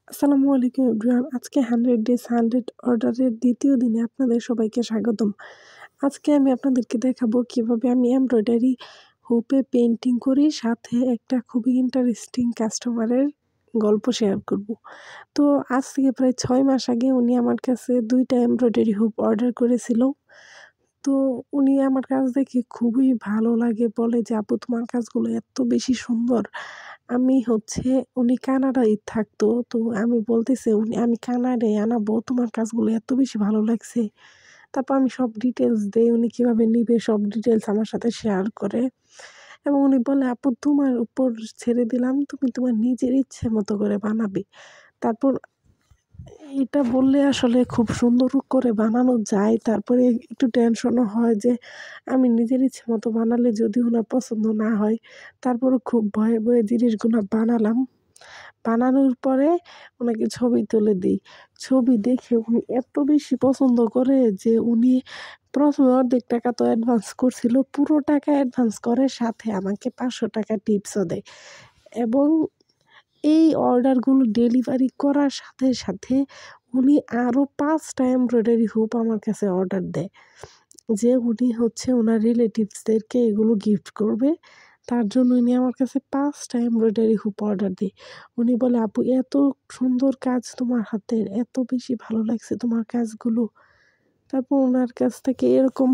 আসসালামু আলাইকুম এভরিওয়ান। আজকে 100 ডেজ 100 অর্ডারের দ্বিতীয় দিনে আপনাদের সবাইকে স্বাগতম। আজকে আমি আপনাদেরকে দেখাবো কিভাবে আমি এমব্রয়ডারি হুপে পেইন্টিং করি, সাথে একটা খুবই ইন্টারেস্টিং কাস্টমারের গল্প শেয়ার করব। তো আজ থেকে প্রায় 6 মাস আগে উনি আমার কাছে 2টা এমব্রয়ডারি হুপ অর্ডার করেছিল। তো উনি আমার কাজ দেখে খুবই ভালো লাগে, বলে যে, "আপু, তোমার কাজগুলো এত বেশি সুন্দর।" উনি কানাডায় থাকতো। তো আমি বলতেছি, আমি কানাডায় আনাবো, তোমার কাজগুলো এত বেশি ভালো লাগছে।" তারপর আমি সব ডিটেইলস দেই, উনি কিভাবে নিবে সব ডিটেইলস আমার সাথে শেয়ার করে। এবং উনি বলে, "আপু, তোমার উপর ছেড়ে দিলাম, তুমি তোমার নিজের ইচ্ছে মতো করে বানাবে।" তারপর এটা বললে আসলে খুব সুন্দর করে বানানো যায়। তারপরে একটু টেনশনও হয় যে আমি নিজের ইচ্ছে মতো বানালে যদি উনার পছন্দ না হয়। তারপরেও খুব ভয়ে, ভয়ে জিনিসগুলা বানালাম। বানানোর পরে উনাকে ছবি তুলে দেই। ছবি দেখে উনি এত বেশি পছন্দ করে যে উনি ১ম এ অর্ধেক টাকা তো অ্যাডভান্স করছিল। পুরো টাকা অ্যাডভান্স করে, সাথে আমাকে ৳৫০০ টিপসও দেয়। এবং এই অর্ডারগুলো ডেলিভারি করার সাথে, সাথে উনি আরও ৫ টা এমব্রয়ডারি হুপ আমার কাছে অর্ডার দেয়। যে উনি উনার রিলেটিভসদেরকে এগুলো গিফট করবে। তার জন্য উনি আমার কাছে ৫ টা এমব্রয়ডারি হুপ অর্ডার দেয়। উনি বলে, "আপু, এত সুন্দর কাজ তোমার হাতের, এত বেশি ভালো লাগছে তোমার কাজগুলো।" তারপর উনার কাছ থেকে এরকম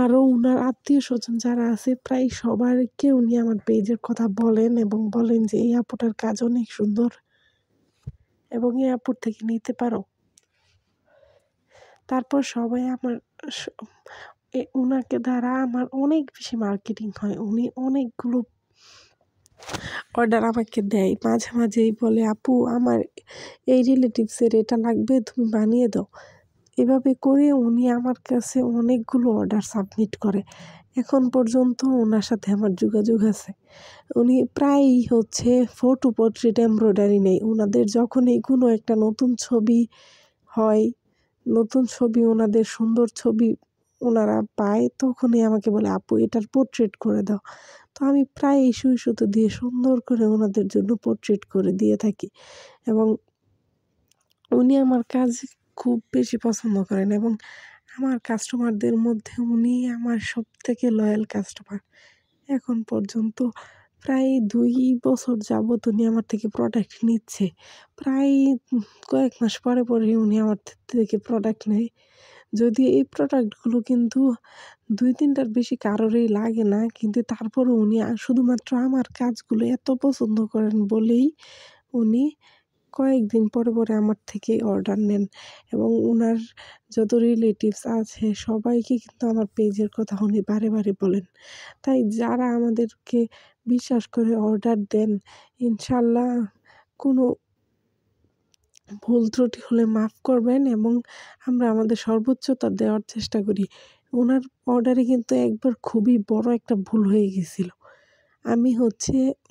আরও উনার আত্মীয়স্বজন যারা আছে প্রায় সবাইকে উনি আমার পেজের কথা বলেন এবং বলেন যে, "এই আপুটার কাজ অনেক সুন্দর এবং এই আপুর থেকে নিতে পারো।" তারপর সবাই আমার স উনাকে দ্বারা আমার অনেক বেশি মার্কেটিং হয়। উনি অনেকগুলো অর্ডার আমাকে দেয়। মাঝে, মাঝেই বলে, "আপু, আমার এই রিলেটিভসের এটা লাগবে, তুমি বানিয়ে দাও।" এভাবে করে উনি আমার কাছে অনেকগুলো অর্ডার সাবমিট করে। এখন পর্যন্ত ওনার সাথে আমার যোগাযোগ আছে। উনি প্রায়ই ফটো পোর্ট্রেট এমব্রয়ডারি নেয়। উনাদের যখনই কোনো একটা নতুন ছবি হয়, নতুন ছবি, ওনাদের সুন্দর ছবি ওনারা পায়, তখনই আমাকে বলে, "আপু, এটার পোর্ট্রেট করে দাও।" তো আমি প্রায় সুতো দিয়ে সুন্দর করে ওনাদের জন্য পোর্ট্রেট করে দিয়ে থাকি। এবং উনি আমার কাজ খুব বেশি পছন্দ করেন এবং আমার কাস্টমারদের মধ্যে উনি আমার সবথেকে লয়াল কাস্টমার। এখন পর্যন্ত প্রায় ২ বছর যাবৎ উনি আমার থেকে প্রোডাক্ট নিচ্ছে। প্রায় কয়েক মাস পরে, পরেই উনি আমার থেকে প্রোডাক্ট নেয়। যদিও এই প্রোডাক্টগুলো কিন্তু ২-৩ টার বেশি কারোরই লাগে না। কিন্তু তারপরও উনি শুধুমাত্র আমার কাজগুলো এত পছন্দ করেন বলেই উনি কয়েকদিন পরে, পরে আমার থেকে অর্ডার নেন এবং উনার যত রিলেটিভস আছে সবাইকে কিন্তু আমার পেজের কথা উনি বারে, বারে বলেন। তাই যারা আমাদেরকে বিশ্বাস করে অর্ডার দেন, ইনশাআল্লাহ কোনো ভুল ত্রুটি হলে মাফ করবেন এবং আমরা আমাদের সর্বোচ্চটা দেওয়ার চেষ্টা করি। উনার অর্ডারে কিন্তু একবার খুবই বড় একটা ভুল হয়ে গেছিল। আমি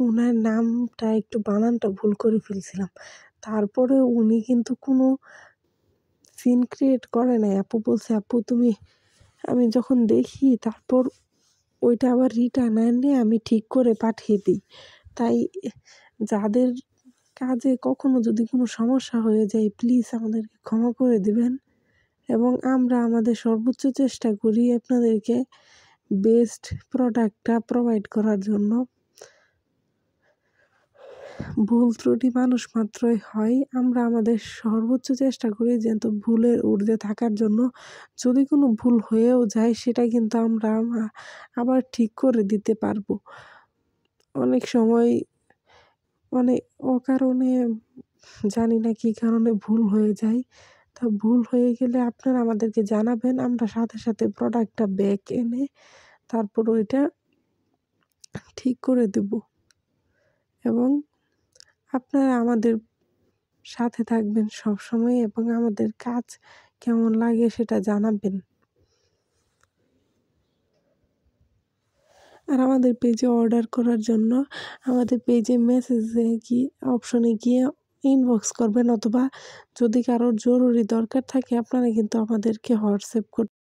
উনার নামটা একটু বানানটা ভুল করে ফেলছিলাম। তারপরেও উনি কিন্তু কোনো সিন ক্রিয়েট করে নাই। আপু বলছে, "আপু, তুমি..." আমি যখন দেখি তারপর ওইটা আবার রিটার্ন এনে আমি ঠিক করে পাঠিয়ে দিই। তাই যাদের কাজে কখনো যদি কোনো সমস্যা হয়ে যায়, প্লিজ আমাদেরকে ক্ষমা করে দিবেন এবং আমরা আমাদের সর্বোচ্চ চেষ্টা করি আপনাদেরকে বেস্ট প্রোডাক্টটা প্রোভাইড করার জন্য। ভুল ত্রুটি মানুষ মাত্রই হয়। আমরা আমাদের সর্বোচ্চ চেষ্টা করি যেহেতু ভুলের ঊর্ধ্বে থাকার জন্য। যদি কোনো ভুল হয়েও যায় সেটা কিন্তু আমরা আবার ঠিক করে দিতে পারবো। অনেক সময় মানে অকারণে, জানি না কী কারণে ভুল হয়ে যায়। তা ভুল হয়ে গেলে আপনারা আমাদেরকে জানাবেন। আমরা সাথে, সাথে প্রোডাক্টটা ব্যাক এনে তারপর ওইটা ঠিক করে দেব এবং আপনারা আমাদের সাথে থাকবেন সবসময় এবং আমাদের কাজ কেমন লাগে সেটা জানাবেন। আর আমাদের পেজে অর্ডার করার জন্য আমাদের পেজে মেসেজে অপশনে গিয়ে ইনবক্স করবেন, অথবা যদি কারোর জরুরি দরকার থাকে আপনারা কিন্তু আমাদেরকে হোয়াটসঅ্যাপ